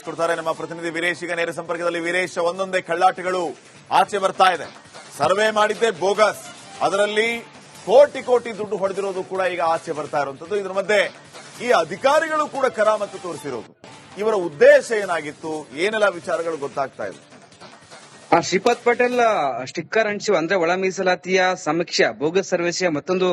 ಕೊಡ್ತಾರೆ ನಮ್ಮ ಪ್ರತಿನಿಧಿ ವೀರೇಶ್. ಈಗ ನೇರ ಸಂಪರ್ಕದಲ್ಲಿ ವೀರೇಶ್, ಒಂದೊಂದೇ ಕಳ್ಳಾಟಗಳು ಆಚೆ ಬರ್ತಾ ಇದೆ. ಸರ್ವೆ ಮಾಡಿದ್ದೆ ಬೋಗಸ್, ಅದರಲ್ಲಿ ಕೋಟಿ ಕೋಟಿ ದುಡ್ಡು ಹೊಡೆದಿರೋದು ಕೂಡ ಈಗ ಆಚೆ ಬರ್ತಾ ಇರುವಂತದ್ದು. ಇದರ ಮಧ್ಯೆ ಈ ಅಧಿಕಾರಿಗಳು ಕೂಡ ಕರಾಮತ್ತು ತೋರಿಸಿರೋದು. ಇವರ ಉದ್ದೇಶ ಏನಾಗಿತ್ತು, ಏನೆಲ್ಲ ವಿಚಾರಗಳು ಗೊತ್ತಾಗ್ತಾ ಇದೆ? ಶ್ರೀಪಾದ್ ಪಟೇಲ್ ಸ್ಟಿಕ್ಕರ್ ಅಂಟಿಸುವ ಅಂದ್ರೆ ಒಳ ಮೀಸಲಾತಿಯ ಸಮೀಕ್ಷೆ ಬೋಗಸ್ ಸರ್ವೇಸಿಯ ಮತ್ತೊಂದು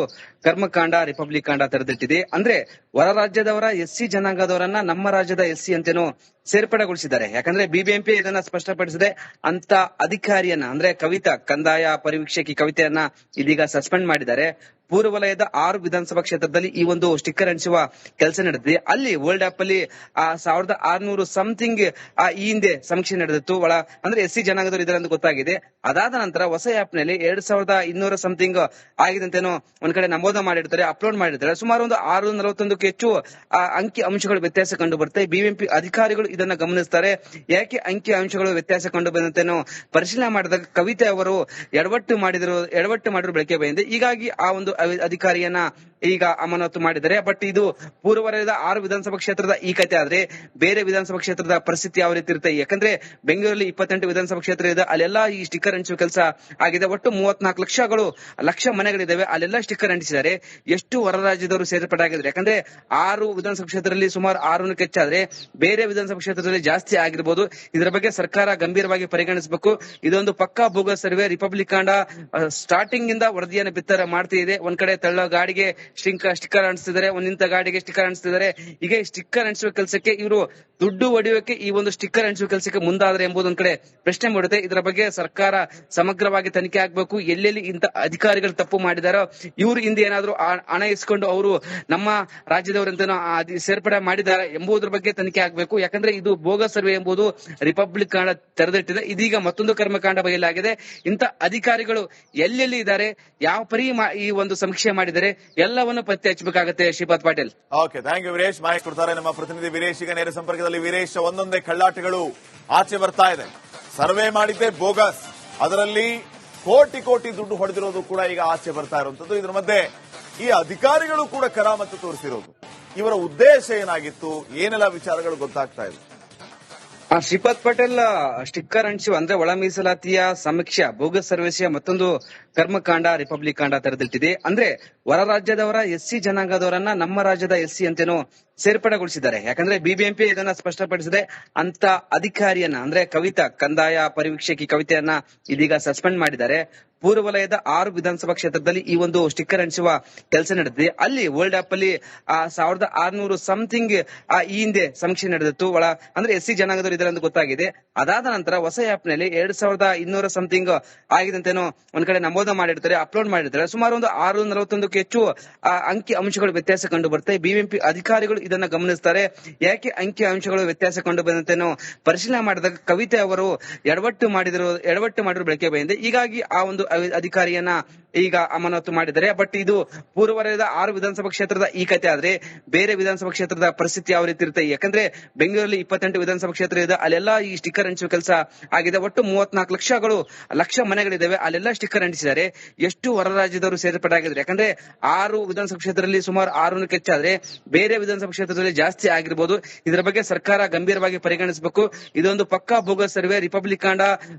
ಕರ್ಮಕಾಂಡ ರಿಪಬ್ಲಿಕ್ ಕಾಂಡ ತೆರೆದಿಟ್ಟಿದೆ. ಅಂದ್ರೆ ಹೊರ ರಾಜ್ಯದವರ ಎಸ್ಸಿ ಜನಾಂಗದವರನ್ನ ನಮ್ಮ ರಾಜ್ಯದ ಎಸ್ಸಿ ಅಂತೇನೋ ಸೇರ್ಪಡೆಗೊಳಿಸಿದ್ದಾರೆ. ಯಾಕಂದ್ರೆ ಬಿಬಿಎಂಪಿ ಇದನ್ನ ಸ್ಪಷ್ಟಪಡಿಸಿದೆ. ಅಂತ ಅಧಿಕಾರಿಯನ್ನ ಅಂದ್ರೆ ಕವಿತಾ ಕಂದಾಯ ಪರಿವೀಕ್ಷಕಿ ಕವಿತೆಯನ್ನ ಇದೀಗ ಸಸ್ಪೆಂಡ್ ಮಾಡಿದ್ದಾರೆ. ಪೂರ್ವ ವಲಯದ 6 ವಿಧಾನಸಭಾ ಕ್ಷೇತ್ರದಲ್ಲಿ ಈ ಒಂದು ಸ್ಟಿಕ್ಕರ್ ಅಂಟಿಸುವ ಕೆಲಸ ನಡೆದಿದೆ. ಅಲ್ಲಿ ವರ್ಲ್ಡ್ ಆಪ್ ಅಲ್ಲಿ 1600 ಸಮಥಿಂಗ್ ಈ ಹಿಂದೆ ಸಮೀಕ್ಷೆ ನಡೆದಿತ್ತು. ಅಂದ್ರೆ ಎಸ್ಸಿ ಜನಾಂಗದವರು ಇದರ ಗೊತ್ತಾಗಿದೆ. ಅದಾದ ನಂತರ ಹೊಸ ಆಪ್ ನಲ್ಲಿ 2200 ಸಮಥಿಂಗ್ ಆಗಿದೆ ಅಂತೇನೋ ಒಂದ್ ಕಡೆ ನಮೂದ ಮಾಡಿರ್ತಾರೆ, ಅಪ್ಲೋಡ್ ಮಾಡಿರ್ತಾರೆ. ಸುಮಾರು ಒಂದು 641ಕ್ಕೂ ಹೆಚ್ಚು ಅಂಕಿ ಅಂಶಗಳು ವ್ಯತ್ಯಾಸ ಕಂಡು ಬರುತ್ತೆ. ಬಿಬಿಎಂಪಿ ಅಧಿಕಾರಿಗಳು ಇದನ್ನ ಗಮನಿಸ್ತಾರೆ. ಯಾಕೆ ಅಂಕಿ ಅಂಶಗಳು ವ್ಯತ್ಯಾಸ ಕಂಡು ಬಂದಂತೇನೋ ಪರಿಶೀಲನೆ ಮಾಡಿದಾಗ ಕವಿತೆ ಅವರು ಎಡವಟ್ಟು ಮಾಡಿದ್ರು ಬೆಳಕೆ ಬಂದಿದೆ. ಹೀಗಾಗಿ ಆ ಒಂದು ಅಧಿಕಾರಿಯನ್ನ ಈಗ ಅಮಾನತು ಮಾಡಿದ್ದಾರೆ. ಬಟ್ ಇದು ಪೂರ್ವ ವಲಯದ 6 ವಿಧಾನಸಭಾ ಕ್ಷೇತ್ರದ ಈ ಕತೆ ಆದ್ರೆ ಬೇರೆ ವಿಧಾನಸಭಾ ಕ್ಷೇತ್ರದ ಪರಿಸ್ಥಿತಿ ಯಾವ ರೀತಿ ಇರುತ್ತೆ? ಯಾಕಂದ್ರೆ ಬೆಂಗಳೂರಲ್ಲಿ 28 ವಿಧಾನಸಭಾ ಕ್ಷೇತ್ರ ಇದೆ, ಅಲ್ಲೆಲ್ಲ ಈ ಸ್ಟಿಕ್ಕರ್ ಅಂಟಿಸುವ ಕೆಲಸ ಆಗಿದೆ. ಒಟ್ಟು 34 ಲಕ್ಷ ಮನೆಗಳಿದ್ದಾವೆ, ಅಲ್ಲೆಲ್ಲ ಸ್ಟಿಕ್ಕರ್ ಅಂಟಿಸಿದ್ದಾರೆ. ಎಷ್ಟು ಹೊರ ರಾಜ್ಯದವರು ಸೇರ್ಪಡೆ ಆಗಿದ್ದಾರೆ? ಯಾಕಂದ್ರೆ 6 ವಿಧಾನಸಭಾ ಕ್ಷೇತ್ರದಲ್ಲಿ ಸುಮಾರು 6 ಹೆಚ್ಚಾದ್ರೆ ಬೇರೆ ವಿಧಾನಸಭಾ ಕ್ಷೇತ್ರದಲ್ಲಿ ಜಾಸ್ತಿ ಆಗಿರ್ಬೋದು. ಇದರ ಬಗ್ಗೆ ಸರ್ಕಾರ ಗಂಭೀರವಾಗಿ ಪರಿಗಣಿಸಬೇಕು. ಇದೊಂದು ಪಕ್ಕಾ ಬೋಗಸ್ ಸರ್ವೆ. ರಿಪಬ್ಲಿಕ್ ಕಾಂಡ ಸ್ಟಾರ್ಟಿಂಗ್ ಇಂದ ವರದಿಯನ್ನು ಬಿತ್ತರ ಮಾಡ್ತಿದೆ. ಒಂದ್ ಕಡೆ ತಳ್ಳೋ ಗಾಡಿಗೆ ಸ್ಟಿಕ್ಕರ್ ಅಂಟಿಸ್ತಿದ್ದಾರೆ, ಒಂದಿಂತ ಗಾಡಿಗೆ ಸ್ಟಿಕ್ಕರ್ ಅಂಟಿಸ್ತಿದ್ದಾರೆ. ಈಗ ಈ ಸ್ಟಿಕ್ಕರ್ ಅಂಟಿಸುವ ಕೆಲಸಕ್ಕೆ ಇವರು ದುಡ್ಡು ಹೊಡೆಯೋಕೆ ಈ ಒಂದು ಸ್ಟಿಕ್ಕರ್ ಅಂಟಿಸುವ ಕೆಲಸಕ್ಕೆ ಮುಂದಾದ್ರೆ ಎಂಬುದು ಒಂದ್ ಕಡೆ ಪ್ರಶ್ನೆ ಮೂಡುತ್ತೆ. ಇದರ ಬಗ್ಗೆ ಸರ್ಕಾರ ಸಮಗ್ರವಾಗಿ ತನಿಖೆ ಆಗ್ಬೇಕು. ಎಲ್ಲೆಲ್ಲಿ ಇಂತ ಅಧಿಕಾರಿಗಳು ತಪ್ಪು ಮಾಡಿದಾರೋ, ಇವ್ರು ಹಿಂದೆ ಏನಾದ್ರು ಹಣ ಇಸ್ಕೊಂಡು ಅವರು ನಮ್ಮ ರಾಜ್ಯದವರಂತ ಸೇರ್ಪಡೆ ಮಾಡಿದ್ದಾರೆ ಎಂಬುದ್ರ ಬಗ್ಗೆ ತನಿಖೆ ಆಗ್ಬೇಕು. ಯಾಕಂದ್ರೆ ಇದು ಬೋಗಸ್ ಸರ್ವೆ ಎಂಬುದು ರಿಪಬ್ಲಿಕ್ ಕಾಂಡ ತೆರೆದಿಟ್ಟಿದೆ. ಇದೀಗ ಮತ್ತೊಂದು ಕರ್ಮಕಾಂಡ ಬಯಲಾಗಿದೆ. ಇಂತ ಅಧಿಕಾರಿಗಳು ಎಲ್ಲೆಲ್ಲಿ ಇದ್ದಾರೆ, ಯಾವ ಪರಿ ಈ ಒಂದು ಸಮೀಕ್ಷೆ ಮಾಡಿದರೆ ಎಲ್ಲವನ್ನು ಪತ್ತೆ ಹಚ್ಚಬೇಕಾಗುತ್ತೆ. Shripad Patil. Okay, thank you Veeresh. ಮಾಹಿತಿ ಕೊಡ್ತಾರೆ ನಮ್ಮ ಪ್ರತಿನಿಧಿ ವೀರೇಶ್. ಈಗ ನೇರ ಸಂಪರ್ಕದಲ್ಲಿ ವೀರೇಶ್, ಒಂದೊಂದೇ ಕಳ್ಳಾಟಗಳು ಆಚೆ ಬರ್ತಾ ಇದೆ. ಸರ್ವೆ ಮಾಡಿದ್ದೆ ಬೋಗಸ್, ಅದರಲ್ಲಿ ಕೋಟಿ ಕೋಟಿ ದುಡ್ಡು ಹೊಡೆದಿರೋದು ಕೂಡ ಈಗ ಆಚೆ ಬರ್ತಾ ಇರುವಂತದ್ದು. ಇದರ ಮಧ್ಯೆ ಈ ಅಧಿಕಾರಿಗಳು ಕೂಡ ಕರಾಮತ್ತು ತೋರಿಸಿರೋದು. ಇವರ ಉದ್ದೇಶ ಏನಾಗಿತ್ತು, ಏನೆಲ್ಲ ವಿಚಾರಗಳು ಗೊತ್ತಾಗ್ತಾ ಇದೆ? ಶ್ರೀಪಾದ್ ಪಟೇಲ್ ಸ್ಟಿಕ್ಕರ್ ಅಂಟಿಸುವ ಅಂದ್ರೆ ಒಳ ಮೀಸಲಾತಿಯ ಸಮೀಕ್ಷೆ ಬೋಗಸ್ ಸರ್ವೇಸಿಯ ಮತ್ತೊಂದು ಕರ್ಮಕಾಂಡ ರಿಪಬ್ಲಿಕ್ ಕಾಂಡ ತೆರೆದಿಟ್ಟಿದೆ. ಅಂದ್ರೆ ಹೊರ ರಾಜ್ಯದವರ ಎಸ್ಸಿ ಜನಾಂಗದವರನ್ನ ನಮ್ಮ ರಾಜ್ಯದ ಎಸ್ಸಿ ಅಂತೇನೋ ಸೇರ್ಪಡೆಗೊಳಿಸಿದ್ದಾರೆ. ಯಾಕಂದ್ರೆ ಬಿಬಿಎಂಪಿ ಇದನ್ನ ಸ್ಪಷ್ಟಪಡಿಸಿದೆ. ಅಂತ ಅಧಿಕಾರಿಯನ್ನ ಅಂದ್ರೆ ಕವಿತಾ ಕಂದಾಯ ಪರಿವೀಕ್ಷಕಿ ಕವಿತೆಯನ್ನ ಇದೀಗ ಸಸ್ಪೆಂಡ್ ಮಾಡಿದ್ದಾರೆ. ಪೂರ್ವ ವಲಯದ 6 ವಿಧಾನಸಭಾ ಕ್ಷೇತ್ರದಲ್ಲಿ ಈ ಒಂದು ಸ್ಟಿಕ್ಕರ್ ಅಂಟಿಸುವ ಕೆಲಸ ನಡೆದಿದೆ. ಅಲ್ಲಿ ವರ್ಲ್ಡ್ ಆಪ್ ಅಲ್ಲಿ 1600 ಸಮಥಿಂಗ್ ಈ ಹಿಂದೆ ಸಮೀಕ್ಷೆ ನಡೆದಿತ್ತು. ಅಂದ್ರೆ ಎಸ್ಸಿ ಜನಾಂಗದವರು ಇದರ ಗೊತ್ತಾಗಿದೆ. ಅದಾದ ನಂತರ ಹೊಸ ಆಪ್ ನಲ್ಲಿ 2200 ಸಮಥಿಂಗ್ ಆಗಿದೆ ಅಂತೇನೋ ಒಂದ್ ಕಡೆ ನಮೂದ ಮಾಡಿರ್ತಾರೆ, ಅಪ್ಲೋಡ್ ಮಾಡಿರ್ತಾರೆ. ಸುಮಾರು ಒಂದು 641ಕ್ಕೂ ಹೆಚ್ಚು ಅಂಕಿ ಅಂಶಗಳು ವ್ಯತ್ಯಾಸ ಕಂಡು ಬರುತ್ತೆ. ಬಿಬಿಎಂಪಿ ಅಧಿಕಾರಿಗಳು ಇದನ್ನ ಗಮನಿಸ್ತಾರೆ. ಯಾಕೆ ಅಂಕಿ ಅಂಶಗಳು ವ್ಯತ್ಯಾಸ ಕಂಡು ಬಂದಂತೇನೋ ಪರಿಶೀಲನೆ ಮಾಡಿದಾಗ ಕವಿತೆ ಅವರು ಎಡವಟ್ಟು ಮಾಡಿದ್ರು ಬೆಳಕೆ ಬಂದಿದೆ. ಹೀಗಾಗಿ ಆ ಒಂದು ಅಧಿಕಾರಿಯನ್ನ ಈಗ ಅಮಾನತು ಮಾಡಿದ್ದಾರೆ. ಬಟ್ ಇದು ಪೂರ್ವ ವಲಯದ 6 ವಿಧಾನಸಭಾ ಕ್ಷೇತ್ರದ ಈ ಕತೆ ಆದ್ರೆ ಬೇರೆ ವಿಧಾನಸಭಾ ಕ್ಷೇತ್ರದ ಪರಿಸ್ಥಿತಿ ಯಾವ ರೀತಿ ಇರುತ್ತೆ? ಯಾಕಂದ್ರೆ ಬೆಂಗಳೂರಲ್ಲಿ 28 ವಿಧಾನಸಭಾ ಕ್ಷೇತ್ರ ಇದೆ, ಅಲ್ಲೆಲ್ಲ ಈ ಸ್ಟಿಕ್ಕರ್ ಅಂಟಿಸುವ ಕೆಲಸ ಆಗಿದೆ. ಒಟ್ಟು 34 ಲಕ್ಷ ಮನೆಗಳಿದ್ದಾವೆ, ಅಲ್ಲೆಲ್ಲ ಸ್ಟಿಕ್ಕರ್ ಅಂಟಿಸಿದ್ದಾರೆ. ಎಷ್ಟು ಹೊರ ರಾಜ್ಯದವರು ಸೇರ್ಪಡೆ ಆಗಿದ್ದಾರೆ? ಯಾಕಂದ್ರೆ 6 ವಿಧಾನಸಭಾ ಕ್ಷೇತ್ರದಲ್ಲಿ ಸುಮಾರು 6 ಹೆಚ್ಚಾದ್ರೆ ಬೇರೆ ವಿಧಾನಸಭಾ ಕ್ಷೇತ್ರದಲ್ಲಿ ಜಾಸ್ತಿ ಆಗಿರ್ಬೋದು. ಇದರ ಬಗ್ಗೆ ಸರ್ಕಾರ ಗಂಭೀರವಾಗಿ ಪರಿಗಣಿಸಬೇಕು. ಇದೊಂದು ಪಕ್ಕಾ ಬೋಗಸ್ ಸರ್ವೆ. ರಿಪಬ್ಲಿಕ್ ಕಾಂಡ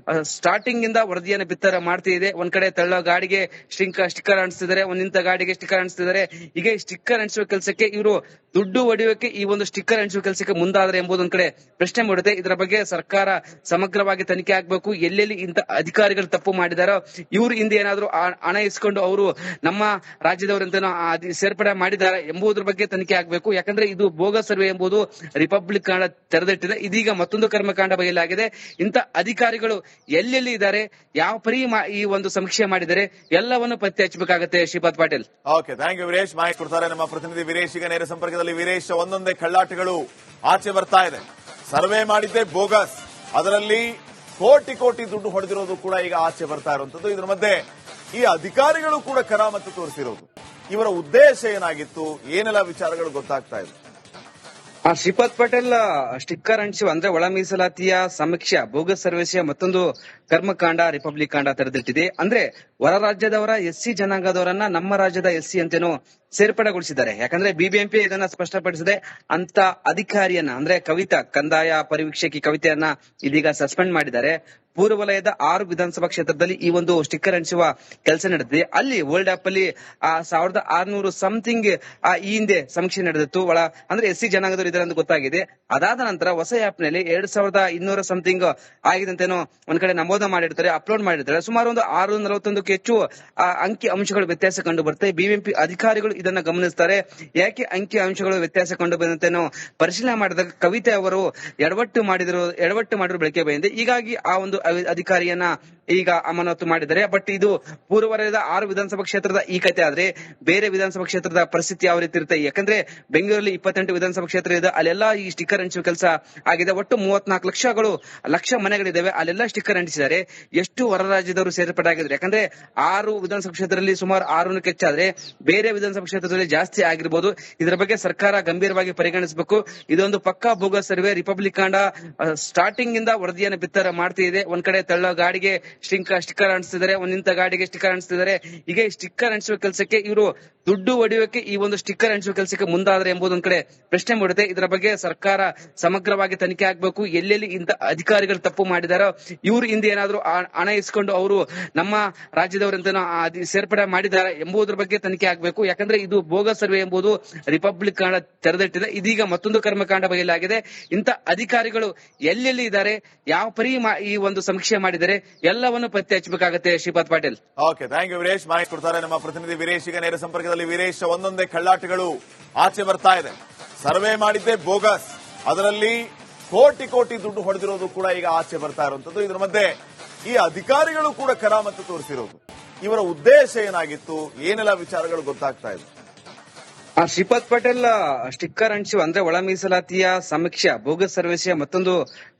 ಸ್ಟಾರ್ಟಿಂಗ್ ಇಂದ ವರದಿಯನ್ನು ಬಿತ್ತರ ಮಾಡ್ತಿದೆ. ಒಂದ್ ಕಡೆ ತಳ್ಳೋ ಗಾಡಿಗೆ ಸ್ಟಿಕ್ಕರ್ ಅಂಟಿಸ್ತಿದ್ದಾರೆ, ಒಂದಿಂತ ಗಾಡಿಗೆ ಸ್ಟಿಕ್ಕರ್ ಅಂಟಿಸ್ತಿದ್ದಾರೆ. ಈಗ ಈ ಸ್ಟಿಕ್ಕರ್ ಅಂಟಿಸುವ ಕೆಲಸಕ್ಕೆ ಇವರು ದುಡ್ಡು ಹೊಡೆಯೋಕೆ ಈ ಒಂದು ಸ್ಟಿಕ್ಕರ್ ಅಂಟಿಸುವ ಕೆಲಸಕ್ಕೆ ಮುಂದಾದ್ರೆ ಎಂಬುದು ಒಂದ್ ಕಡೆ ಪ್ರಶ್ನೆ ಮೂಡುತ್ತೆ. ಇದರ ಬಗ್ಗೆ ಸರ್ಕಾರ ಸಮಗ್ರವಾಗಿ ತನಿಖೆ ಆಗ್ಬೇಕು. ಎಲ್ಲೆಲ್ಲಿ ಇಂತ ಅಧಿಕಾರಿಗಳು ತಪ್ಪು ಮಾಡಿದಾರೋ, ಇವ್ರು ಹಿಂದೆ ಏನಾದ್ರು ಹಣ ಇಸ್ಕೊಂಡು ಅವರು ನಮ್ಮ ರಾಜ್ಯದವರಂತ ಸೇರ್ಪಡೆ ಮಾಡಿದ್ದಾರೆ ಎಂಬುದ್ರ ಬಗ್ಗೆ ತನಿಖೆ ಆಗ್ಬೇಕು. ಯಾಕಂದ್ರೆ ಇದು ಬೋಗಸ್ ಸರ್ವೆ ಎಂಬುದು ರಿಪಬ್ಲಿಕ್ ಕಾಂಡ ತೆರೆದಿಟ್ಟಿದೆ. ಇದೀಗ ಮತ್ತೊಂದು ಕರ್ಮಕಾಂಡ ಬಯಲಾಗಿದೆ. ಇಂತ ಅಧಿಕಾರಿಗಳು ಎಲ್ಲೆಲ್ಲಿ ಇದ್ದಾರೆ, ಯಾವ ಪರಿ ಈ ಒಂದು ಸಮೀಕ್ಷೆ ಮಾಡಿದರೆ ಎಲ್ಲವನ್ನು ಪತ್ತೆ ಹಚ್ಚಬೇಕಾಗುತ್ತೆ. Shripad Patil. Okay, thank you Veeresh. ಮಾಹಿತಿ ಕೊಡ್ತಾರೆ ನಮ್ಮ ಪ್ರತಿನಿಧಿ ವೀರೇಶ್. ಈಗ ನೇರ ಸಂಪರ್ಕದಲ್ಲಿ ವೀರೇಶ್, ಒಂದೊಂದೇ ಕಳ್ಳಾಟಗಳು ಆಚೆ ಬರ್ತಾ ಇದೆ. ಸರ್ವೆ ಮಾಡಿದ್ದೆ ಬೋಗಸ್, ಅದರಲ್ಲಿ ಕೋಟಿ ಕೋಟಿ ದುಡ್ಡು ಹೊಡೆದಿರೋದು ಕೂಡ ಈಗ ಆಚೆ ಬರ್ತಾ ಇರುವಂತದ್ದು. ಇದರ ಮಧ್ಯೆ ಈ ಅಧಿಕಾರಿಗಳು ಕೂಡ ಕರಾಮತ್ತು ತೋರಿಸಿರೋದು. ಇವರ ಉದ್ದೇಶ ಏನಾಗಿತ್ತು, ಏನೆಲ್ಲ ವಿಚಾರಗಳು ಗೊತ್ತಾಗ್ತಾ ಇದೆ? ಶ್ರೀಪಾದ್ ಪಟೇಲ್ ಸ್ಟಿಕ್ಕರ್ ಅಂಟಿಸುವ ಅಂದ್ರೆ ಒಳ ಮೀಸಲಾತಿಯ ಸಮೀಕ್ಷೆ ಬೋಗಸ್ ಸರ್ವೇಸಿಯ ಮತ್ತೊಂದು ಕರ್ಮಕಾಂಡ ರಿಪಬ್ಲಿಕ್ ಕಾಂಡ ತೆರೆದಿಟ್ಟಿದೆ. ಅಂದ್ರೆ ಹೊರ ರಾಜ್ಯದವರ ಎಸ್ಸಿ ಜನಾಂಗದವರನ್ನ ನಮ್ಮ ರಾಜ್ಯದ ಎಸ್ಸಿ ಅಂತೇನೋ ಸೇರ್ಪಡೆಗೊಳಿಸಿದ್ದಾರೆ. ಯಾಕಂದ್ರೆ ಬಿಬಿಎಂಪಿ ಇದನ್ನ ಸ್ಪಷ್ಟಪಡಿಸಿದೆ. ಅಂತ ಅಧಿಕಾರಿಯನ್ನ ಅಂದ್ರೆ ಕವಿತಾ ಕಂದಾಯ ಪರಿವೀಕ್ಷಕಿ ಕವಿತೆಯನ್ನ ಇದೀಗ ಸಸ್ಪೆಂಡ್ ಮಾಡಿದ್ದಾರೆ. ಪೂರ್ವ ವಲಯದ 6 ವಿಧಾನಸಭಾ ಕ್ಷೇತ್ರದಲ್ಲಿ ಈ ಒಂದು ಸ್ಟಿಕ್ಕರ್ ಅಂಟಿಸುವ ಕೆಲಸ ನಡೆದಿದೆ. ಅಲ್ಲಿ ವರ್ಲ್ಡ್ ಆಪ್ ಅಲ್ಲಿ 1600 ಸಮಥಿಂಗ್ ಈ ಹಿಂದೆ ಸಮೀಕ್ಷೆ ನಡೆದಿತ್ತು. ಅಂದ್ರೆ SC ಜನಾಂಗದವರು ಇದ್ದಾರೆ ಅಂತ ಗೊತ್ತಾಗಿದೆ. ಅದಾದ ನಂತರ ಹೊಸ ಆಪ್ ನಲ್ಲಿ 2200 ಸಮಥಿಂಗ್ ಆಗಿದಂತೇನೋ ಒಂದ್ ಕಡೆ ನಮೂದ ಮಾಡಿರ್ತಾರೆ, ಅಪ್ಲೋಡ್ ಮಾಡಿರ್ತಾರೆ. ಸುಮಾರು ಒಂದು 641ಕ್ಕೆ ಹೆಚ್ಚು ಅಂಕಿ ಅಂಶಗಳು ವ್ಯತ್ಯಾಸ ಕಂಡು ಬರುತ್ತೆ. ಬಿಬಿಎಂಪಿ ಅಧಿಕಾರಿಗಳು ಇದನ್ನ ಗಮನಿಸ್ತಾರೆ. ಯಾಕೆ ಅಂಕಿ ಅಂಶಗಳು ವ್ಯತ್ಯಾಸ ಕಂಡು ಬಂದಂತೇನೋ ಪರಿಶೀಲನೆ ಮಾಡಿದಾಗ ಕವಿತೆ ಅವರು ಎಡವಟ್ಟು ಮಾಡಿದ್ರು ಬೆಳಕಿಗೆ ಬಂದಿದೆ. ಹೀಗಾಗಿ ಆ ಒಂದು ಅಧಿಕಾರಿಯನ್ನ ಈಗ ಅಮಾನತು ಮಾಡಿದ್ದಾರೆ. ಬಟ್ ಇದು ಪೂರ್ವ ವಲಯದ 6 ವಿಧಾನಸಭಾ ಕ್ಷೇತ್ರದ ಈ ಕತೆ ಆದ್ರೆ ಬೇರೆ ವಿಧಾನಸಭಾ ಕ್ಷೇತ್ರದ ಪರಿಸ್ಥಿತಿ ಯಾವ ರೀತಿ ಇರುತ್ತೆ? ಯಾಕಂದ್ರೆ ಬೆಂಗಳೂರಲ್ಲಿ 28 ವಿಧಾನಸಭಾ ಕ್ಷೇತ್ರ ಇದೆ, ಅಲ್ಲೆಲ್ಲ ಈ ಸ್ಟಿಕ್ಕರ್ ಅಂಟಿಸುವ ಕೆಲಸ ಆಗಿದೆ. ಒಟ್ಟು 34 ಲಕ್ಷ ಮನೆಗಳಿದಾವೆ, ಅಲ್ಲೆಲ್ಲ ಸ್ಟಿಕ್ಕರ್ ಅಂಟಿಸಿದ್ದಾರೆ. ಎಷ್ಟು ಹೊರ ರಾಜ್ಯದವರು ಸೇರ್ಪಡೆ ಆಗಿದ್ದಾರೆ? ಯಾಕಂದ್ರೆ 6 ವಿಧಾನಸಭಾ ಕ್ಷೇತ್ರದಲ್ಲಿ ಸುಮಾರು 6 ಹೆಚ್ಚಾದ್ರೆ ಬೇರೆ ವಿಧಾನಸಭಾ ಕ್ಷೇತ್ರದಲ್ಲಿ ಜಾಸ್ತಿ ಆಗಿರ್ಬೋದು. ಇದರ ಬಗ್ಗೆ ಸರ್ಕಾರ ಗಂಭೀರವಾಗಿ ಪರಿಗಣಿಸಬೇಕು. ಇದೊಂದು ಪಕ್ಕಾ ಬೋಗಸ್ ಸರ್ವೆ. ರಿಪಬ್ಲಿಕ್ ಕಾಂಡ ಸ್ಟಾರ್ಟಿಂಗ್ ಇಂದ ವರದಿಯನ್ನು ಬಿತ್ತರ ಮಾಡ್ತಿದೆ. ಒಂದ್ ಕಡೆ ತಳ್ಳೋ ಗಾಡಿಗೆ ಸ್ಟಿಕ್ಕರ್ ಅಂಟಿಸ್ತಿದ್ದಾರೆ, ಒಂದ್ ನಿಂತ ಗಾಡಿಗೆ ಸ್ಟಿಕ್ಕರ್ ಅಂಟಿಸ್ತಿದ್ದಾರೆ. ಈಗ ಈ ಸ್ಟಿಕ್ಕರ್ ಅಂಟಿಸುವ ಕೆಲಸಕ್ಕೆ ಇವರು ದುಡ್ಡು ಹೊಡೆಯೋಕೆ ಈ ಒಂದು ಸ್ಟಿಕ್ಕರ್ ಅಂಟಿಸುವ ಕೆಲಸಕ್ಕೆ ಮುಂದಾದ್ರೆ ಎಂಬುದೊಂದ್ ಕಡೆ ಪ್ರಶ್ನೆ ಮೂಡುತ್ತೆ. ಇದರ ಬಗ್ಗೆ ಸರ್ಕಾರ ಸಮಗ್ರವಾಗಿ ತನಿಖೆ ಆಗ್ಬೇಕು. ಎಲ್ಲೆಲ್ಲಿ ಇಂತ ಅಧಿಕಾರಿಗಳು ತಪ್ಪು ಮಾಡಿದಾರೋ, ಇವ್ರು ಹಿಂದೆ ಏನಾದ್ರು ಹಣ ಇಸ್ಕೊಂಡು ಅವರು ನಮ್ಮ ರಾಜ್ಯದವರಂತ ಸೇರ್ಪಡೆ ಮಾಡಿದ್ದಾರೆ ಎಂಬುದರ ಬಗ್ಗೆ ತನಿಖೆ ಆಗ್ಬೇಕು. ಯಾಕಂದ್ರೆ ಇದು ಬೋಗಸ್ ಸರ್ವೆ ಎಂಬುದು ರಿಪಬ್ಲಿಕ್ ಕಾಂಡ ತೆರೆದಿಟ್ಟಿದೆ. ಇದೀಗ ಮತ್ತೊಂದು ಕರ್ಮಕಾಂಡ ಬಯಲಾಗಿದೆ. ಇಂತ ಅಧಿಕಾರಿಗಳು ಎಲ್ಲೆಲ್ಲಿ ಇದ್ದಾರೆ, ಯಾವ ಪರಿ ಈ ಒಂದು ಸಮೀಕ್ಷೆ ಮಾಡಿದ್ದಾರೆ, ಎಲ್ಲವನ್ನು ಪತ್ತೆ ಹಚ್ಚಬೇಕಾಗತ್ತೆ. Shripad Patil. Okay, thank you Veeresh. ಮಾಹಿತಿ ಕೊಡ್ತಾರೆ ನಮ್ಮ ಪ್ರತಿನಿಧಿ ವೀರೇಶ್. ಈಗ ನೇರ ಸಂಪರ್ಕದಲ್ಲಿ ವೀರೇಶ್. ಒಂದೊಂದೇ ಕಳ್ಳಾಟಗಳು ಆಚೆ ಬರ್ತಾ ಇದೆ. ಸರ್ವೆ ಮಾಡಿದ್ದೆ ಬೋಗಸ್, ಅದರಲ್ಲಿ ಕೋಟಿ ದುಡ್ಡು ಹೊಡೆದಿರೋದು ಕೂಡ ಈಗ ಆಚೆ ಬರ್ತಾ ಇರುವಂತದ್ದು. ಇದರ ಮಧ್ಯೆ ಈ ಅಧಿಕಾರಿಗಳು ಕೂಡ ಕರಾಮತ್ತು ತೋರಿಸಿರೋದು. ಇವರ ಉದ್ದೇಶ ಏನಾಗಿತ್ತು, ಏನೆಲ್ಲ ವಿಚಾರಗಳು ಗೊತ್ತಾಗ್ತಾ ಇದೆ? ಶ್ರೀಪಾದ್ ಪಟೇಲ್ ಸ್ಟಿಕ್ಕರ್ ಅಂಟಿಸುವ ಅಂದ್ರೆ ಒಳ ಮೀಸಲಾತಿಯ ಸಮೀಕ್ಷೆ ಬೋಗಸ್ ಸರ್ವೇಸಿಯ ಮತ್ತೊಂದು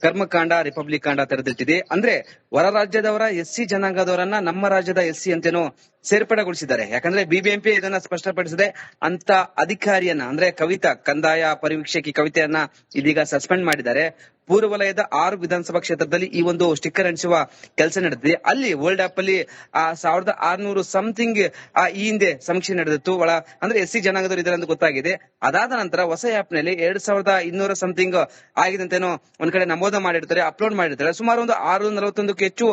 ಕರ್ಮಕಾಂಡ ರಿಪಬ್ಲಿಕ್ ಕಾಂಡ ತೆರೆದಿಟ್ಟಿದೆ. ಅಂದ್ರೆ ಹೊರ ರಾಜ್ಯದವರ SC ಜನಾಂಗದವರನ್ನ ನಮ್ಮ ರಾಜ್ಯದ SC ಅಂತೇನೋ ಸೇರ್ಪಡೆಗೊಳಿಸಿದ್ದಾರೆ. ಯಾಕಂದ್ರೆ ಬಿಬಿಎಂಪಿ ಇದನ್ನ ಸ್ಪಷ್ಟಪಡಿಸಿದೆ. ಅಂತ ಅಧಿಕಾರಿಯನ್ನ ಅಂದ್ರೆ ಕವಿತಾ ಕಂದಾಯ ಪರಿವೀಕ್ಷಕಿ ಕವಿತೆಯನ್ನ ಇದೀಗ ಸಸ್ಪೆಂಡ್ ಮಾಡಿದ್ದಾರೆ. ಪೂರ್ವ ವಲಯದ 6 ವಿಧಾನಸಭಾ ಕ್ಷೇತ್ರದಲ್ಲಿ ಈ ಒಂದು ಸ್ಟಿಕ್ಕರ್ ಅಂಟಿಸುವ ಕೆಲಸ ನಡೆದಿದೆ. ಅಲ್ಲಿ ವರ್ಲ್ಡ್ ಆಪ್ ಅಲ್ಲಿ 1600 ಸಮಥಿಂಗ್ ಈ ಹಿಂದೆ ಸಮೀಕ್ಷೆ ನಡೆದಿತ್ತು. ಅಂದ್ರೆ SC ಜನಾಂಗದವರು ಇದ್ದಾರೆ ಅಂತ ಗೊತ್ತಾಗಿದೆ. ಅದಾದ ನಂತರ ಹೊಸ ಆಪ್ ನಲ್ಲಿ 2200 ಸಮಥಿಂಗ್ ಆಗಿದಂತೇನೋ ಒಂದ್ ಕಡೆ ನಮೂದ ಮಾಡಿರ್ತಾರೆ, ಅಪ್ಲೋಡ್ ಮಾಡಿರ್ತಾರೆ. ಸುಮಾರು ಒಂದು 641ಕ್ಕೆ ಹೆಚ್ಚು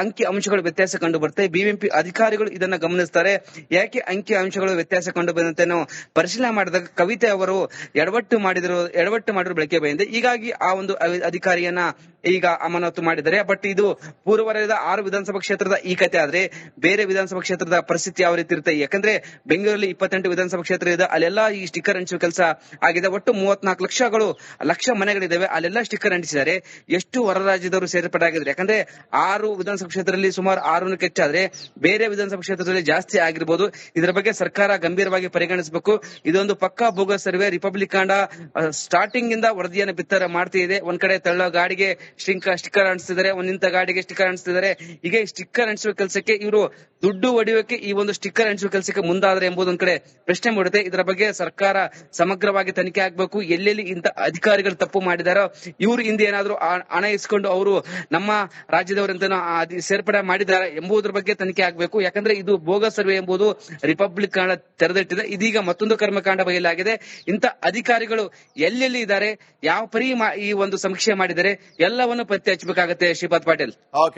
ಅಂಕಿ ಅಂಶಗಳು ವ್ಯತ್ಯಾಸ ಕಂಡು ಬರುತ್ತೆ. ಬಿಬಿಎಂಪಿ ಅಧಿಕಾರಿಗಳು ಇದನ್ನ ಗಮನಿಸ್ತಾರೆ. ಯಾಕೆ ಅಂಕಿ ಅಂಶಗಳು ವ್ಯತ್ಯಾಸ ಕಂಡು ಬಂದಂತೇನೋ ಪರಿಶೀಲನೆ ಮಾಡಿದಾಗ ಕವಿತೆ ಅವರು ಎಡವಟ್ಟು ಮಾಡಿದ್ರು ಬೆಳಕಿಗೆ ಬಂದಿದೆ. ಹೀಗಾಗಿ ಆ ಒಂದು ಅಧಿಕಾರಿಯನ್ನ ಈಗ ಅಮಾನತು ಮಾಡಿದ್ದಾರೆ. ಬಟ್ ಇದು ಪೂರ್ವ ವಲಯದ 6 ವಿಧಾನಸಭಾ ಕ್ಷೇತ್ರದ ಈ ಕತೆ ಆದ್ರೆ ಬೇರೆ ವಿಧಾನಸಭಾ ಕ್ಷೇತ್ರದ ಪರಿಸ್ಥಿತಿ ಯಾವ ರೀತಿ ಇರುತ್ತೆ? ಯಾಕಂದ್ರೆ ಬೆಂಗಳೂರಲ್ಲಿ 28 ವಿಧಾನಸಭಾ ಕ್ಷೇತ್ರ ಇದೆ, ಅಲ್ಲೆಲ್ಲ ಈ ಸ್ಟಿಕ್ಕರ್ ಅಂಟಿಸುವ ಕೆಲಸ ಆಗಿದೆ. ಒಟ್ಟು 34 ಲಕ್ಷ ಮನೆಗಳಿದಾವೆ, ಅಲ್ಲೆಲ್ಲ ಸ್ಟಿಕ್ಕರ್ ಅಂಟಿಸಿದ್ದಾರೆ. ಎಷ್ಟು ಹೊರ ರಾಜ್ಯದವರು ಸೇರ್ಪಡೆ ಆಗಿದ್ದಾರೆ? ಯಾಕಂದ್ರೆ 6 ವಿಧಾನಸಭಾ ಕ್ಷೇತ್ರದಲ್ಲಿ ಸುಮಾರು 6 ಹೆಚ್ಚಾದ್ರೆ ಬೇರೆ ವಿಧಾನಸಭಾ ಕ್ಷೇತ್ರದಲ್ಲಿ ಜಾಸ್ತಿ ಆಗಿರ್ಬೋದು. ಇದರ ಬಗ್ಗೆ ಸರ್ಕಾರ ಗಂಭೀರವಾಗಿ ಪರಿಗಣಿಸಬೇಕು. ಇದೊಂದು ಪಕ್ಕಾ ಬೋಗಸ್ ಸರ್ವೆ. ರಿಪಬ್ಲಿಕ್ ಕಾಂಡ ಸ್ಟಾರ್ಟಿಂಗ್ ಇಂದ ವರದಿಯನ್ನು ಬಿತ್ತರ ಮಾಡ್ತಿದೆ. ಒಂದ್ ಕಡೆ ತಳ್ಳೋ ಗಾಡಿಗೆ ಸ್ಟಿಕ್ಕರ್ ಅಂಟಿಸ್ತಿದ್ದಾರೆ, ಒಂದ್ ನಿಂತ ಗಾಡಿಗೆ ಸ್ಟಿಕ್ಕರ್ ಅಂಟಿಸ್ತಿದ್ದಾರೆ. ಈಗ ಈ ಸ್ಟಿಕ್ಕರ್ ಅಂಟಿಸುವ ಕೆಲಸಕ್ಕೆ ಇವರು ದುಡ್ಡು ಹೊಡೆಯೋಕೆ ಈ ಒಂದು ಸ್ಟಿಕ್ಕರ್ ಅಂಟಿಸುವ ಕೆಲಸಕ್ಕೆ ಮುಂದಾದ್ರೆ ಎಂಬುದೊಂದ್ ಕಡೆ ಪ್ರಶ್ನೆ ಮೂಡುತ್ತೆ. ಇದರ ಬಗ್ಗೆ ಸರ್ಕಾರ ಸಮಗ್ರವಾಗಿ ತನಿಖೆ ಆಗ್ಬೇಕು. ಎಲ್ಲೆಲ್ಲಿ ಇಂತ ಅಧಿಕಾರಿಗಳು ತಪ್ಪು ಮಾಡಿದಾರೋ, ಇವ್ರು ಹಿಂದೆ ಏನಾದ್ರು ಹಣ ಇಸ್ಕೊಂಡು ಅವರು ನಮ್ಮ ರಾಜ್ಯದವರಂತ ಸೇರ್ಪಡೆ ಮಾಡಿದ್ದಾರೆ ಎಂಬುದರ ಬಗ್ಗೆ ತನಿಖೆ ಆಗ್ಬೇಕು. ಯಾಕಂದ್ರೆ ಇದು ಬೋಗಸ್ ಸರ್ವೆ ಎಂಬುದು ರಿಪಬ್ಲಿಕ್ ಕಾಂಡ ತೆರೆದಿಟ್ಟಿದೆ. ಇದೀಗ ಮತ್ತೊಂದು ಕರ್ಮಕಾಂಡ ಬಯಲಾಗಿದೆ. ಇಂತ ಅಧಿಕಾರಿಗಳು ಎಲ್ಲೆಲ್ಲಿ ಇದ್ದಾರೆ, ಯಾವ ಪರಿ ಈ ಒಂದು ಸಮೀಕ್ಷೆ ಮಾಡಿದ್ದಾರೆ, ಎಲ್ಲವನ್ನು ಪತ್ತೆ ಹಚ್ಚಬೇಕಾಗತ್ತೆ. ಶ್ರೀಪಾದ್ ಪಾಟೀಲ್. ಓಕೆ.